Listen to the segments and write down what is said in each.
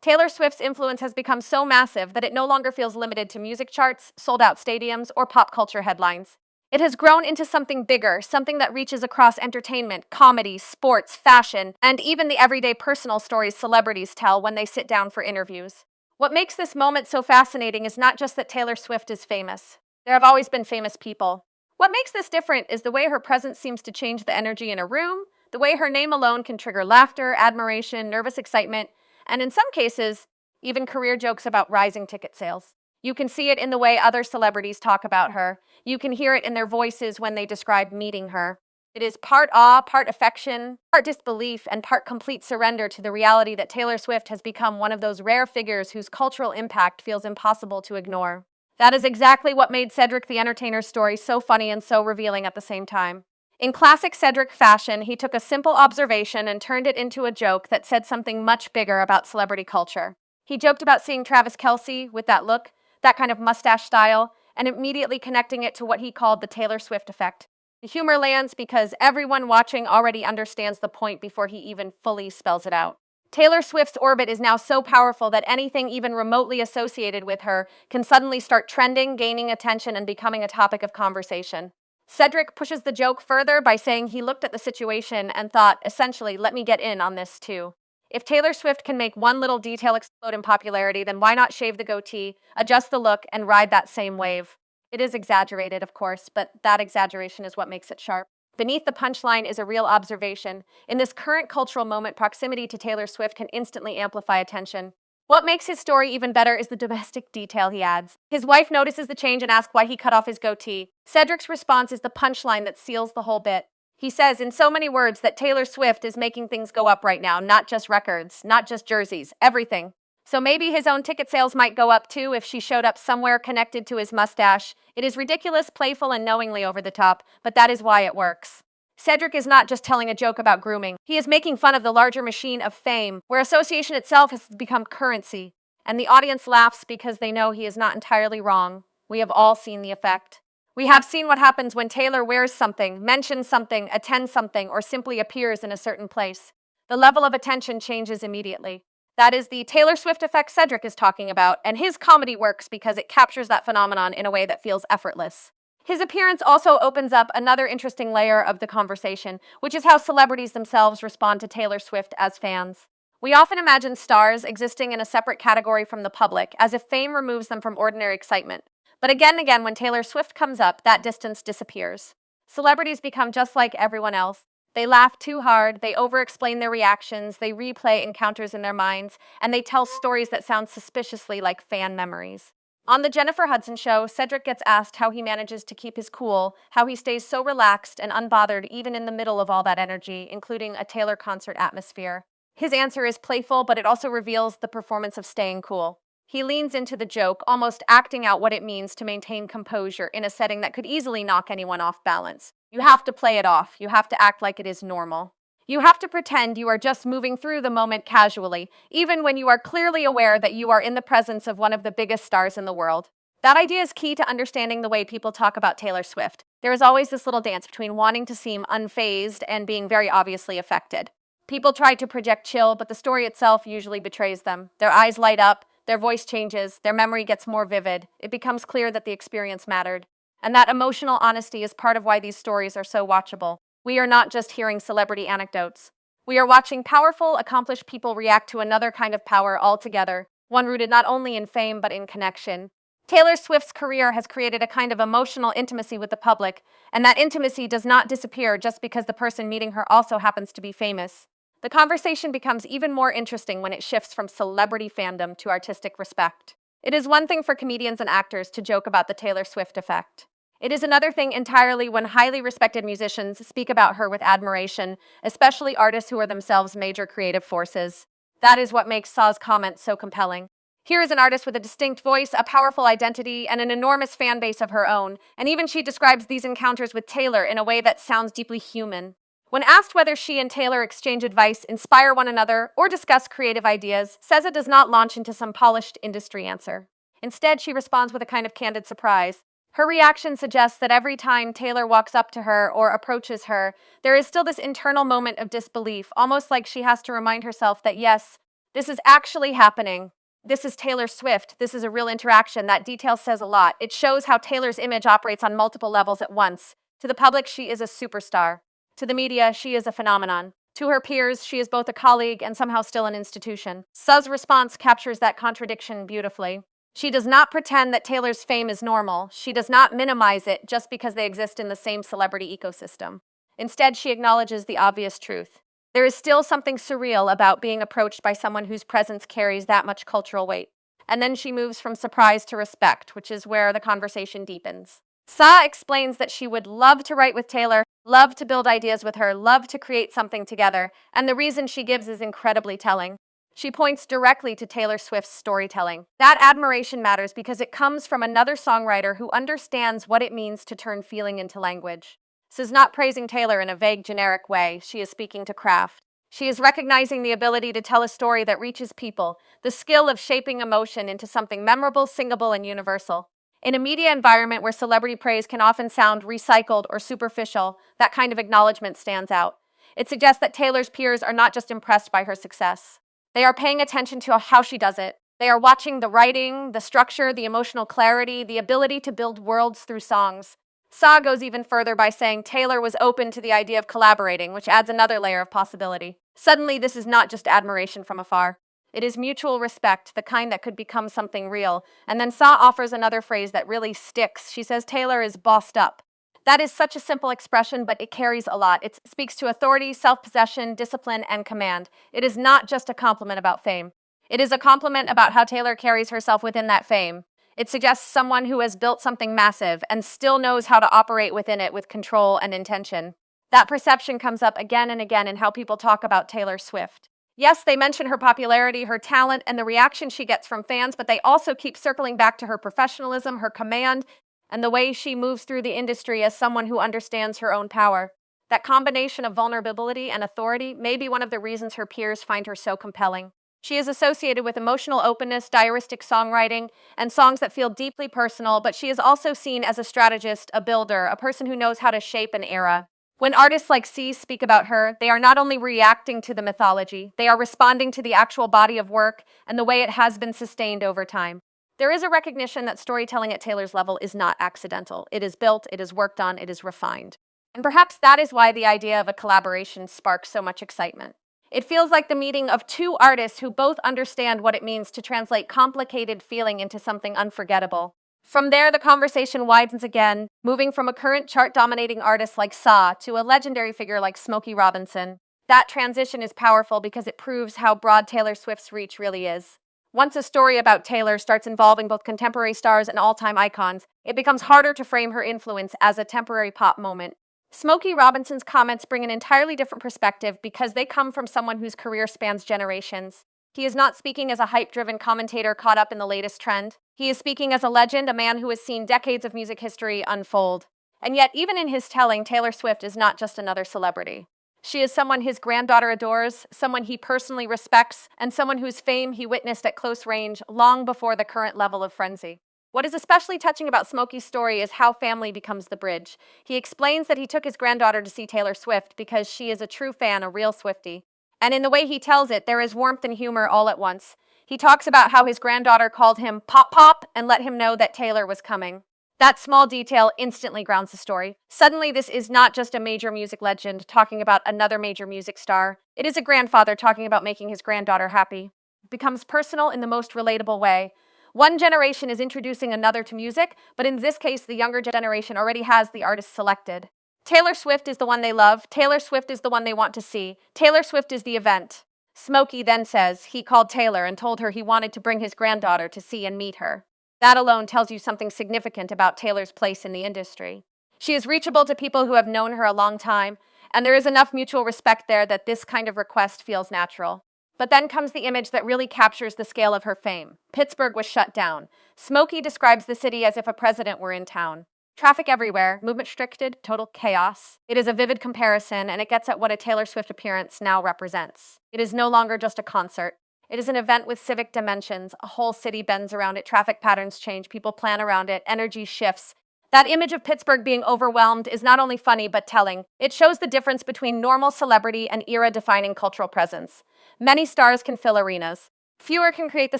Taylor Swift's influence has become so massive that it no longer feels limited to music charts, sold-out stadiums, or pop culture headlines. It has grown into something bigger, something that reaches across entertainment, comedy, sports, fashion, and even the everyday personal stories celebrities tell when they sit down for interviews. What makes this moment so fascinating is not just that Taylor Swift is famous. There have always been famous people. What makes this different is the way her presence seems to change the energy in a room, the way her name alone can trigger laughter, admiration, nervous excitement, and in some cases, even career jokes about rising ticket sales. You can see it in the way other celebrities talk about her. You can hear it in their voices when they describe meeting her. It is part awe, part affection, part disbelief, and part complete surrender to the reality that Taylor Swift has become one of those rare figures whose cultural impact feels impossible to ignore. That is exactly what made Cedric the Entertainer's story so funny and so revealing at the same time. In classic Cedric fashion, he took a simple observation and turned it into a joke that said something much bigger about celebrity culture. He joked about seeing Travis Kelce with that look, that kind of mustache style, and immediately connecting it to what he called the Taylor Swift effect. The humor lands because everyone watching already understands the point before he even fully spells it out. Taylor Swift's orbit is now so powerful that anything even remotely associated with her can suddenly start trending, gaining attention, and becoming a topic of conversation. Cedric pushes the joke further by saying he looked at the situation and thought, essentially, let me get in on this too. If Taylor Swift can make one little detail explode in popularity, then why not shave the goatee, adjust the look, and ride that same wave? It is exaggerated, of course, but that exaggeration is what makes it sharp. Beneath the punchline is a real observation. In this current cultural moment, proximity to Taylor Swift can instantly amplify attention. What makes his story even better is the domestic detail he adds. His wife notices the change and asks why he cut off his goatee. Cedric's response is the punchline that seals the whole bit. He says in so many words that Taylor Swift is making things go up right now, not just records, not just jerseys, everything. So maybe his own ticket sales might go up too if she showed up somewhere connected to his mustache. It is ridiculous, playful, and knowingly over the top, but that is why it works. Cedric is not just telling a joke about grooming. He is making fun of the larger machine of fame, where association itself has become currency. And the audience laughs because they know he is not entirely wrong. We have all seen the effect. We have seen what happens when Taylor wears something, mentions something, attends something, or simply appears in a certain place. The level of attention changes immediately. That is the Taylor Swift effect Cedric is talking about, and his comedy works because it captures that phenomenon in a way that feels effortless. His appearance also opens up another interesting layer of the conversation, which is how celebrities themselves respond to Taylor Swift as fans. We often imagine stars existing in a separate category from the public, as if fame removes them from ordinary excitement. But again and again, when Taylor Swift comes up, that distance disappears. Celebrities become just like everyone else. They laugh too hard, they over-explain their reactions, they replay encounters in their minds, and they tell stories that sound suspiciously like fan memories. On The Jennifer Hudson Show, Cedric gets asked how he manages to keep his cool, how he stays so relaxed and unbothered even in the middle of all that energy, including a Taylor concert atmosphere. His answer is playful, but it also reveals the performance of staying cool. He leans into the joke, almost acting out what it means to maintain composure in a setting that could easily knock anyone off balance. You have to play it off. You have to act like it is normal. You have to pretend you are just moving through the moment casually, even when you are clearly aware that you are in the presence of one of the biggest stars in the world. That idea is key to understanding the way people talk about Taylor Swift. There is always this little dance between wanting to seem unfazed and being very obviously affected. People try to project chill, but the story itself usually betrays them. Their eyes light up, their voice changes, their memory gets more vivid. It becomes clear that the experience mattered. And that emotional honesty is part of why these stories are so watchable. We are not just hearing celebrity anecdotes. We are watching powerful, accomplished people react to another kind of power altogether, one rooted not only in fame but in connection. Taylor Swift's career has created a kind of emotional intimacy with the public, and that intimacy does not disappear just because the person meeting her also happens to be famous. The conversation becomes even more interesting when it shifts from celebrity fandom to artistic respect. It is one thing for comedians and actors to joke about the Taylor Swift effect. It is another thing entirely when highly respected musicians speak about her with admiration, especially artists who are themselves major creative forces. That is what makes Saw's comment so compelling. Here is an artist with a distinct voice, a powerful identity, and an enormous fan base of her own, and even she describes these encounters with Taylor in a way that sounds deeply human. When asked whether she and Taylor exchange advice, inspire one another, or discuss creative ideas, SZA does not launch into some polished industry answer. Instead, she responds with a kind of candid surprise. Her reaction suggests that every time Taylor walks up to her or approaches her, there is still this internal moment of disbelief, almost like she has to remind herself that yes, This is actually happening. This is Taylor Swift. This is a real interaction. That detail says a lot. It shows how Taylor's image operates on multiple levels at once. To the public, she is a superstar. To the media, she is a phenomenon. To her peers, she is both a colleague and somehow still an institution. Suh's response captures that contradiction beautifully. She does not pretend that Taylor's fame is normal. She does not minimize it just because they exist in the same celebrity ecosystem. Instead, she acknowledges the obvious truth. There is still something surreal about being approached by someone whose presence carries that much cultural weight. And then she moves from surprise to respect, which is where the conversation deepens. Suh explains that she would love to write with Taylor, love to build ideas with her, love to create something together, and the reason she gives is incredibly telling. She points directly to Taylor Swift's storytelling. That admiration matters because it comes from another songwriter who understands what it means to turn feeling into language. This is not praising Taylor in a vague, generic way. She is speaking to craft. She is recognizing the ability to tell a story that reaches people, the skill of shaping emotion into something memorable, singable, and universal. In a media environment where celebrity praise can often sound recycled or superficial, that kind of acknowledgement stands out. It suggests that Taylor's peers are not just impressed by her success. They are paying attention to how she does it. They are watching the writing, the structure, the emotional clarity, the ability to build worlds through songs. Suh goes even further by saying Taylor was open to the idea of collaborating, which adds another layer of possibility. Suddenly, this is not just admiration from afar. It is mutual respect, the kind that could become something real. And then Suh offers another phrase that really sticks. She says Taylor is bossed up. That is such a simple expression, but it carries a lot. It speaks to authority, self-possession, discipline, and command. It is not just a compliment about fame. It is a compliment about how Taylor carries herself within that fame. It suggests someone who has built something massive and still knows how to operate within it with control and intention. That perception comes up again and again in how people talk about Taylor Swift. Yes, they mention her popularity, her talent, and the reaction she gets from fans, but they also keep circling back to her professionalism, her command, and the way she moves through the industry as someone who understands her own power. That combination of vulnerability and authority may be one of the reasons her peers find her so compelling. She is associated with emotional openness, diaristic songwriting, and songs that feel deeply personal, but she is also seen as a strategist, a builder, a person who knows how to shape an era. When artists like C speak about her, they are not only reacting to the mythology, they are responding to the actual body of work and the way it has been sustained over time. There is a recognition that storytelling at Taylor's level is not accidental. It is built, it is worked on, it is refined. And perhaps that is why the idea of a collaboration sparks so much excitement. It feels like the meeting of two artists who both understand what it means to translate complicated feeling into something unforgettable. From there, the conversation widens again, moving from a current chart-dominating artist like Suh to a legendary figure like Smokey Robinson. That transition is powerful because it proves how broad Taylor Swift's reach really is. Once a story about Taylor starts involving both contemporary stars and all-time icons, it becomes harder to frame her influence as a temporary pop moment. Smokey Robinson's comments bring an entirely different perspective because they come from someone whose career spans generations. He is not speaking as a hype-driven commentator caught up in the latest trend. He is speaking as a legend, a man who has seen decades of music history unfold. And yet, even in his telling, Taylor Swift is not just another celebrity. She is someone his granddaughter adores, someone he personally respects, and someone whose fame he witnessed at close range long before the current level of frenzy. What is especially touching about Smokey's story is how family becomes the bridge. He explains that he took his granddaughter to see Taylor Swift because she is a true fan, a real Swiftie. And in the way he tells it, there is warmth and humor all at once. He talks about how his granddaughter called him Pop Pop and let him know that Taylor was coming. That small detail instantly grounds the story. Suddenly, this is not just a major music legend talking about another major music star. It is a grandfather talking about making his granddaughter happy. It becomes personal in the most relatable way. One generation is introducing another to music, but in this case, the younger generation already has the artist selected. Taylor Swift is the one they love. Taylor Swift is the one they want to see. Taylor Swift is the event. Smokey then says he called Taylor and told her he wanted to bring his granddaughter to see and meet her. That alone tells you something significant about Taylor's place in the industry. She is reachable to people who have known her a long time, and there is enough mutual respect there that this kind of request feels natural. But then comes the image that really captures the scale of her fame. Pittsburgh was shut down. Smokey describes the city as if a president were in town. Traffic everywhere, movement restricted, total chaos. It is a vivid comparison, and it gets at what a Taylor Swift appearance now represents. It is no longer just a concert. It is an event with civic dimensions. A whole city bends around it, traffic patterns change, people plan around it, energy shifts. That image of Pittsburgh being overwhelmed is not only funny but telling. It shows the difference between normal celebrity and era defining cultural presence. Many stars can fill arenas. Fewer can create the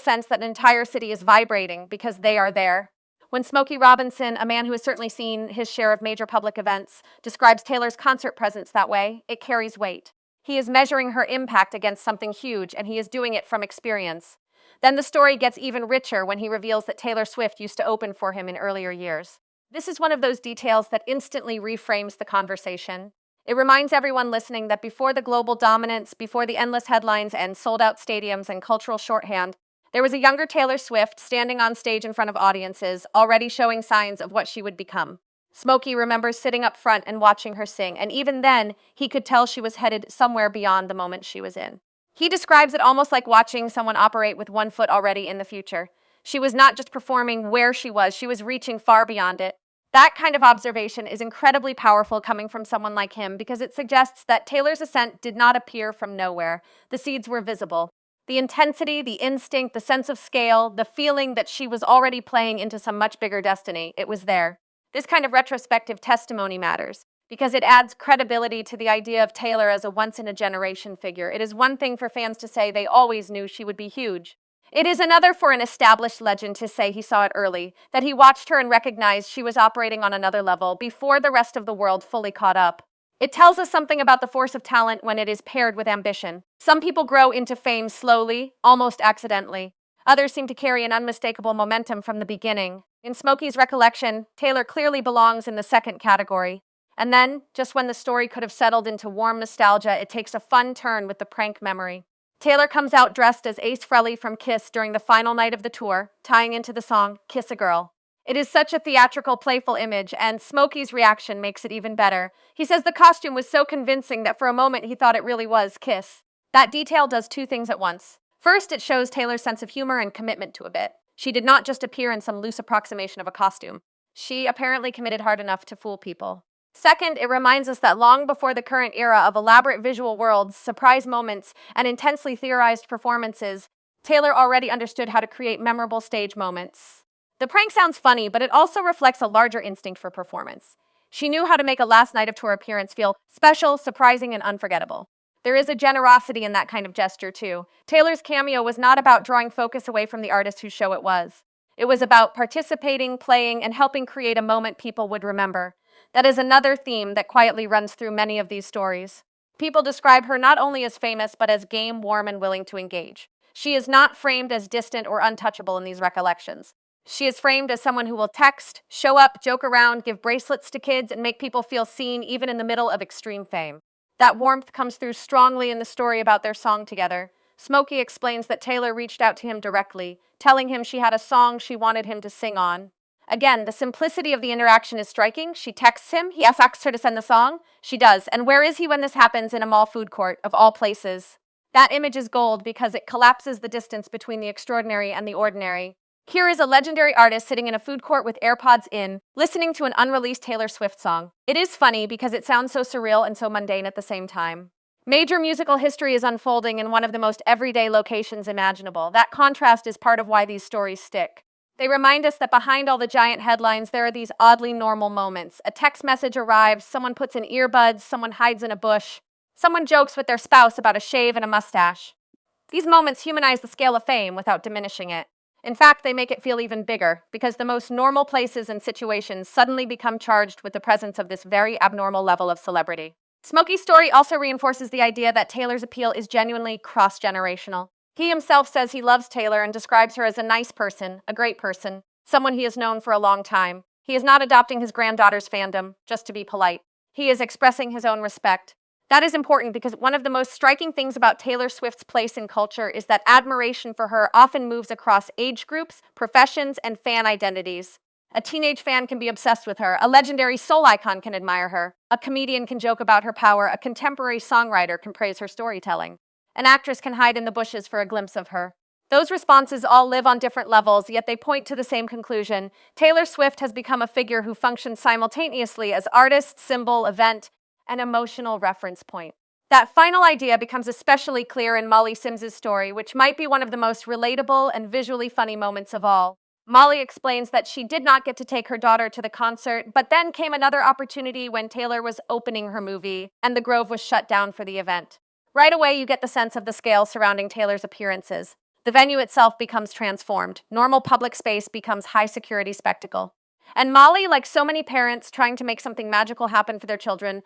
sense that an entire city is vibrating because they are there. When Smokey Robinson, a man who has certainly seen his share of major public events, describes Taylor's concert presence that way, it carries weight. He is measuring her impact against something huge, and he is doing it from experience. Then the story gets even richer when he reveals that Taylor Swift used to open for him in earlier years. This is one of those details that instantly reframes the conversation. It reminds everyone listening that before the global dominance, before the endless headlines and sold out stadiums and cultural shorthand, there was a younger Taylor Swift standing on stage in front of audiences, already showing signs of what she would become. Smokey remembers sitting up front and watching her sing, and even then, he could tell she was headed somewhere beyond the moment she was in. He describes it almost like watching someone operate with one foot already in the future. She was not just performing where she was reaching far beyond it. That kind of observation is incredibly powerful coming from someone like him because it suggests that Taylor's ascent did not appear from nowhere. The seeds were visible. The intensity, the instinct, the sense of scale, the feeling that she was already playing into some much bigger destiny, it was there. This kind of retrospective testimony matters because it adds credibility to the idea of Taylor as a once-in-a-generation figure. It is one thing for fans to say they always knew she would be huge. It is another for an established legend to say he saw it early, that he watched her and recognized she was operating on another level before the rest of the world fully caught up. It tells us something about the force of talent when it is paired with ambition. Some people grow into fame slowly, almost accidentally. Others seem to carry an unmistakable momentum from the beginning. In Smokey's recollection, Taylor clearly belongs in the second category. And then, just when the story could have settled into warm nostalgia, it takes a fun turn with the prank memory. Taylor comes out dressed as Ace Frehley from Kiss during the final night of the tour, tying into the song Kiss a Girl. It is such a theatrical, playful image, and Smokey's reaction makes it even better. He says the costume was so convincing that for a moment he thought it really was Kiss. That detail does two things at once. First, it shows Taylor's sense of humor and commitment to a bit. She did not just appear in some loose approximation of a costume. She apparently committed hard enough to fool people. Second, it reminds us that long before the current era of elaborate visual worlds, surprise moments, and intensely theorized performances, Taylor already understood how to create memorable stage moments. The prank sounds funny, but it also reflects a larger instinct for performance. She knew how to make a last night of tour appearance feel special, surprising, and unforgettable. There is a generosity in that kind of gesture, too. Taylor's cameo was not about drawing focus away from the artist whose show it was. It was about participating, playing, and helping create a moment people would remember. That is another theme that quietly runs through many of these stories. People describe her not only as famous, but as game, warm, and willing to engage. She is not framed as distant or untouchable in these recollections. She is framed as someone who will text, show up, joke around, give bracelets to kids, and make people feel seen even in the middle of extreme fame. That warmth comes through strongly in the story about their song together. Smokey explains that Taylor reached out to him directly, telling him she had a song she wanted him to sing on. Again, the simplicity of the interaction is striking. She texts him, he asks her to send the song. She does. And where is he when this happens? In a mall food court, of all places. That image is gold because it collapses the distance between the extraordinary and the ordinary. Here is a legendary artist sitting in a food court with AirPods in, listening to an unreleased Taylor Swift song. It is funny because it sounds so surreal and so mundane at the same time. Major musical history is unfolding in one of the most everyday locations imaginable. That contrast is part of why these stories stick. They remind us that behind all the giant headlines, there are these oddly normal moments. A text message arrives, someone puts in earbuds, someone hides in a bush, someone jokes with their spouse about a shave and a mustache. These moments humanize the scale of fame without diminishing it. In fact, they make it feel even bigger, because the most normal places and situations suddenly become charged with the presence of this very abnormal level of celebrity. Smokey's story also reinforces the idea that Taylor's appeal is genuinely cross-generational. He himself says he loves Taylor and describes her as a nice person, a great person, someone he has known for a long time. He is not adopting his granddaughter's fandom just to be polite. He is expressing his own respect. That is important because one of the most striking things about Taylor Swift's place in culture is that admiration for her often moves across age groups, professions, and fan identities. A teenage fan can be obsessed with her, a legendary soul icon can admire her, a comedian can joke about her power, a contemporary songwriter can praise her storytelling. An actress can hide in the bushes for a glimpse of her. Those responses all live on different levels, yet they point to the same conclusion. Taylor Swift has become a figure who functions simultaneously as artist, symbol, event, and emotional reference point. That final idea becomes especially clear in Molly Sims's story, which might be one of the most relatable and visually funny moments of all. Molly explains that she did not get to take her daughter to the concert, but then came another opportunity when Taylor was opening her movie and the Grove was shut down for the event. Right away, you get the sense of the scale surrounding Taylor's appearances. The venue itself becomes transformed. Normal public space becomes high security spectacle. And Molly, like so many parents trying to make something magical happen for their children,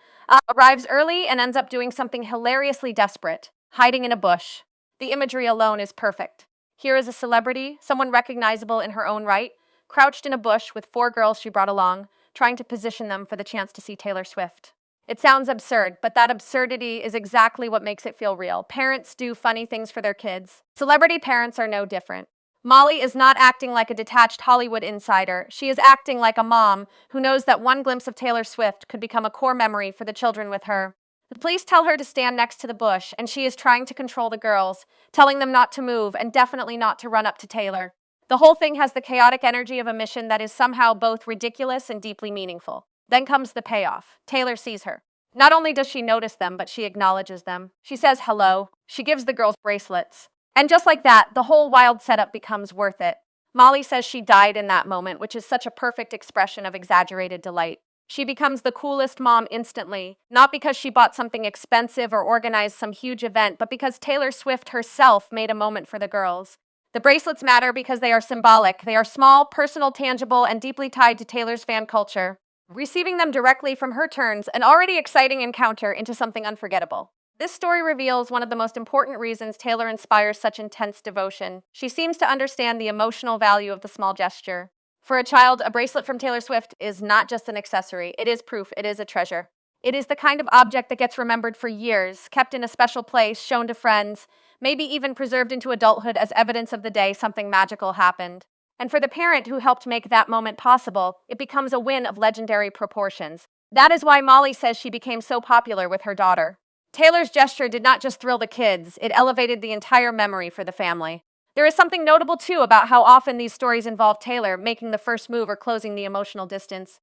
arrives early and ends up doing something hilariously desperate, hiding in a bush. The imagery alone is perfect. Here is a celebrity, someone recognizable in her own right, crouched in a bush with four girls she brought along, trying to position them for the chance to see Taylor Swift. It sounds absurd, but that absurdity is exactly what makes it feel real. Parents do funny things for their kids. Celebrity parents are no different. Molly is not acting like a detached Hollywood insider. She is acting like a mom who knows that one glimpse of Taylor Swift could become a core memory for the children with her. The police tell her to stand next to the bush, and she is trying to control the girls, telling them not to move and definitely not to run up to Taylor. The whole thing has the chaotic energy of a mission that is somehow both ridiculous and deeply meaningful. Then comes the payoff. Taylor sees her. Not only does she notice them, but she acknowledges them. She says hello. She gives the girls bracelets. And just like that, the whole wild setup becomes worth it. Molly says she died in that moment, which is such a perfect expression of exaggerated delight. She becomes the coolest mom instantly, not because she bought something expensive or organized some huge event, but because Taylor Swift herself made a moment for the girls. The bracelets matter because they are symbolic. They are small, personal, tangible, and deeply tied to Taylor's fan culture. Receiving them directly from her turns an already exciting encounter into something unforgettable. This story reveals one of the most important reasons Taylor inspires such intense devotion. She seems to understand the emotional value of the small gesture. For a child, a bracelet from Taylor Swift is not just an accessory. It is proof. It is a treasure. It is the kind of object that gets remembered for years, kept in a special place, shown to friends, maybe even preserved into adulthood as evidence of the day something magical happened. And for the parent who helped make that moment possible, it becomes a win of legendary proportions. That is why Molly says she became so popular with her daughter. Taylor's gesture did not just thrill the kids, it elevated the entire memory for the family. There is something notable, too, about how often these stories involve Taylor making the first move or closing the emotional distance.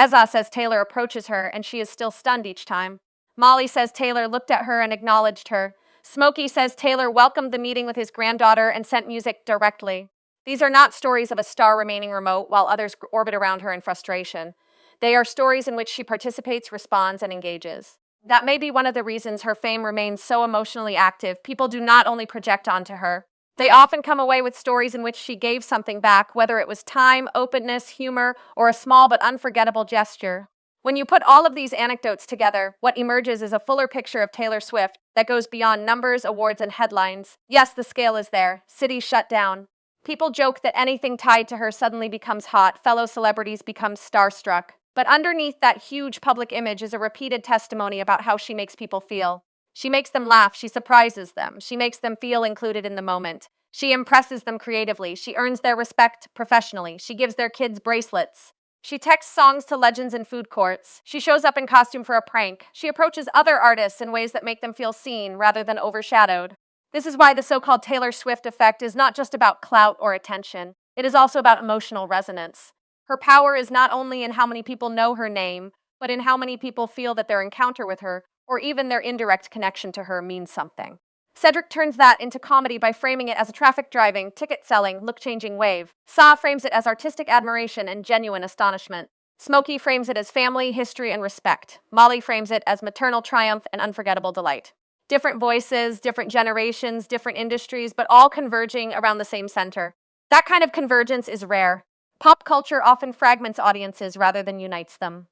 Eza says Taylor approaches her, and she is still stunned each time. Molly says Taylor looked at her and acknowledged her. Smokey says Taylor welcomed the meeting with his granddaughter and sent music directly. These are not stories of a star remaining remote while others orbit around her in frustration. They are stories in which she participates, responds, and engages. That may be one of the reasons her fame remains so emotionally active. People do not only project onto her, they often come away with stories in which she gave something back, whether it was time, openness, humor, or a small but unforgettable gesture. When you put all of these anecdotes together, what emerges is a fuller picture of Taylor Swift that goes beyond numbers, awards, and headlines. Yes, the scale is there. Cities shut down. People joke that anything tied to her suddenly becomes hot. Fellow celebrities become starstruck. But underneath that huge public image is a repeated testimony about how she makes people feel. She makes them laugh, she surprises them, she makes them feel included in the moment. She impresses them creatively, she earns their respect professionally, she gives their kids bracelets. She texts songs to legends in food courts. She shows up in costume for a prank. She approaches other artists in ways that make them feel seen rather than overshadowed. This is why the so-called Taylor Swift effect is not just about clout or attention. It is also about emotional resonance. Her power is not only in how many people know her name, but in how many people feel that their encounter with her, or even their indirect connection to her, means something. Cedric turns that into comedy by framing it as a traffic-driving, ticket-selling, look-changing wave. Sa frames it as artistic admiration and genuine astonishment. Smokey frames it as family, history, and respect. Molly frames it as maternal triumph and unforgettable delight. Different voices, different generations, different industries, but all converging around the same center. That kind of convergence is rare. Pop culture often fragments audiences rather than unites them.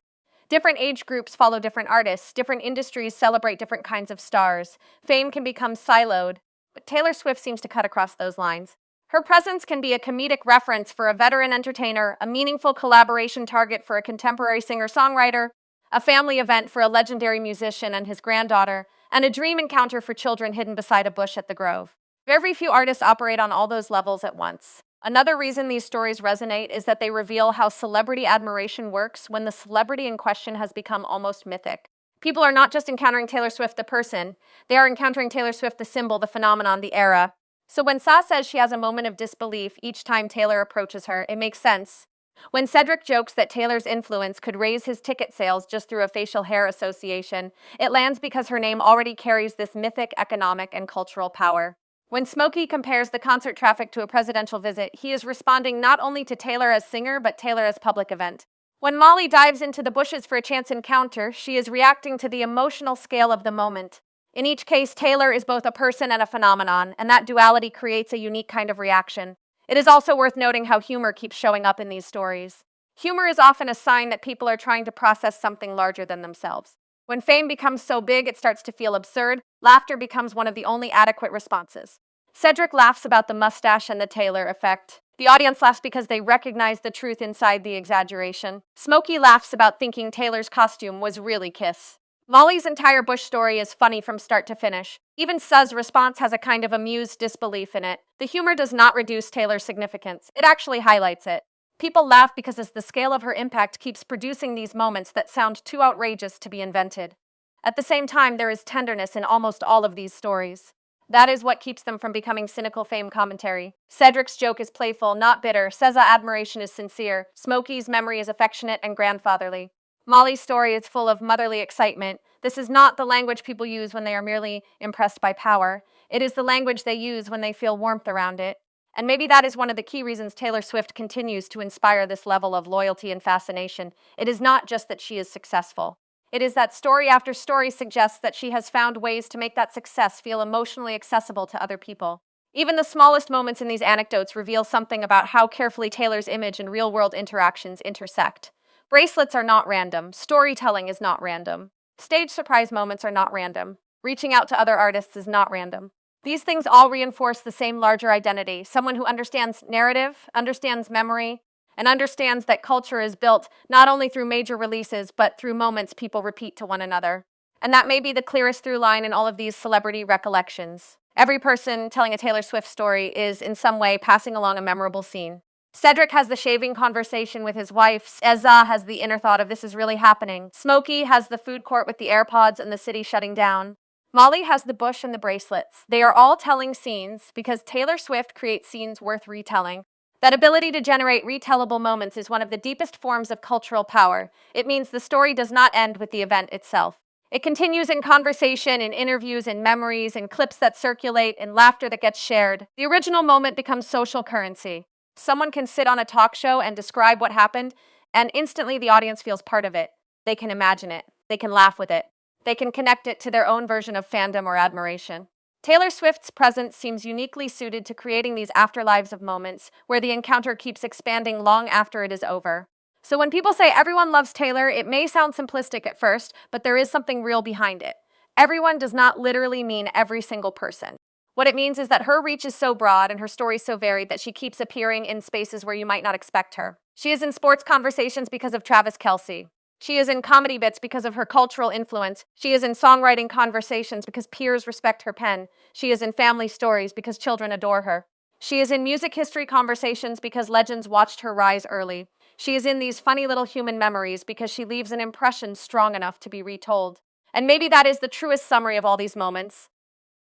Different age groups follow different artists, different industries celebrate different kinds of stars. Fame can become siloed, but Taylor Swift seems to cut across those lines. Her presence can be a comedic reference for a veteran entertainer, a meaningful collaboration target for a contemporary singer-songwriter, a family event for a legendary musician and his granddaughter, and a dream encounter for children hidden beside a bush at the Grove. Very few artists operate on all those levels at once. Another reason these stories resonate is that they reveal how celebrity admiration works when the celebrity in question has become almost mythic. People are not just encountering Taylor Swift the person, they are encountering Taylor Swift the symbol, the phenomenon, the era. So when Sa says she has a moment of disbelief each time Taylor approaches her, it makes sense. When Cedric jokes that Taylor's influence could raise his ticket sales just through a facial hair association, it lands because her name already carries this mythic economic and cultural power. When Smokey compares the concert traffic to a presidential visit, he is responding not only to Taylor as singer, but Taylor as public event. When Molly dives into the bushes for a chance encounter, she is reacting to the emotional scale of the moment. In each case, Taylor is both a person and a phenomenon, and that duality creates a unique kind of reaction. It is also worth noting how humor keeps showing up in these stories. Humor is often a sign that people are trying to process something larger than themselves. When fame becomes so big it starts to feel absurd, laughter becomes one of the only adequate responses. Cedric laughs about the mustache and the Taylor effect. The audience laughs because they recognize the truth inside the exaggeration. Smokey laughs about thinking Taylor's costume was really Kiss. Molly's entire Bush story is funny from start to finish. Even Suz's response has a kind of amused disbelief in it. The humor does not reduce Taylor's significance, it actually highlights it. People laugh because as the scale of her impact keeps producing these moments that sound too outrageous to be invented. At the same time, there is tenderness in almost all of these stories. That is what keeps them from becoming cynical fame commentary. Cedric's joke is playful, not bitter. Cez's admiration is sincere. Smokey's memory is affectionate and grandfatherly. Molly's story is full of motherly excitement. This is not the language people use when they are merely impressed by power. It is the language they use when they feel warmth around it. And maybe that is one of the key reasons Taylor Swift continues to inspire this level of loyalty and fascination. It is not just that she is successful. It is that story after story suggests that she has found ways to make that success feel emotionally accessible to other people. Even the smallest moments in these anecdotes reveal something about how carefully Taylor's image and real-world interactions intersect. Bracelets are not random. Storytelling is not random. Stage surprise moments are not random. Reaching out to other artists is not random. These things all reinforce the same larger identity, someone who understands narrative, understands memory, and understands that culture is built not only through major releases, but through moments people repeat to one another. And that may be the clearest through line in all of these celebrity recollections. Every person telling a Taylor Swift story is in some way passing along a memorable scene. Cedric has the shaving conversation with his wife. Ezza has the inner thought of this is really happening. Smokey has the food court with the AirPods and the city shutting down. Molly has the bush and the bracelets. They are all telling scenes because Taylor Swift creates scenes worth retelling. That ability to generate retellable moments is one of the deepest forms of cultural power. It means the story does not end with the event itself. It continues in conversation, in interviews, in memories, in clips that circulate, in laughter that gets shared. The original moment becomes social currency. Someone can sit on a talk show and describe what happened, and instantly the audience feels part of it. They can imagine it. They can laugh with it. They can connect it to their own version of fandom or admiration. Taylor Swift's presence seems uniquely suited to creating these afterlives of moments where the encounter keeps expanding long after it is over. So when people say everyone loves Taylor, it may sound simplistic at first, but there is something real behind it. Everyone does not literally mean every single person. What it means is that her reach is so broad and her story so varied that she keeps appearing in spaces where you might not expect her. She is in sports conversations because of Travis Kelce. She is in comedy bits because of her cultural influence. She is in songwriting conversations because peers respect her pen. She is in family stories because children adore her. She is in music history conversations because legends watched her rise early. She is in these funny little human memories because she leaves an impression strong enough to be retold. And maybe that is the truest summary of all these moments.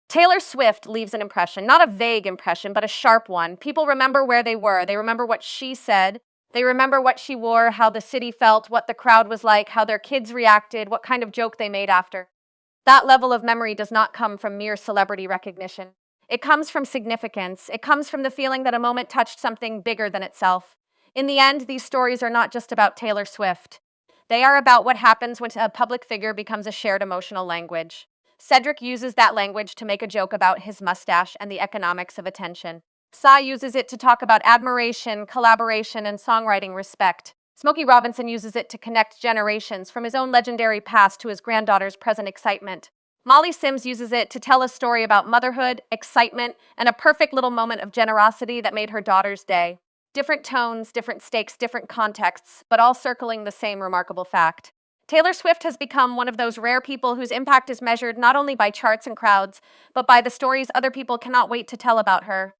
Taylor Swift leaves an impression, not a vague impression, but a sharp one. People remember where they were. They remember what she said. They remember what she wore, how the city felt, what the crowd was like, how their kids reacted, what kind of joke they made after. That level of memory does not come from mere celebrity recognition. It comes from significance. It comes from the feeling that a moment touched something bigger than itself. In the end, these stories are not just about Taylor Swift. They are about what happens when a public figure becomes a shared emotional language. Cedric uses that language to make a joke about his mustache and the economics of attention. Sa uses it to talk about admiration, collaboration, and songwriting respect. Smokey Robinson uses it to connect generations from his own legendary past to his granddaughter's present excitement. Molly Sims uses it to tell a story about motherhood, excitement, and a perfect little moment of generosity that made her daughter's day. Different tones, different stakes, different contexts, but all circling the same remarkable fact. Taylor Swift has become one of those rare people whose impact is measured not only by charts and crowds, but by the stories other people cannot wait to tell about her.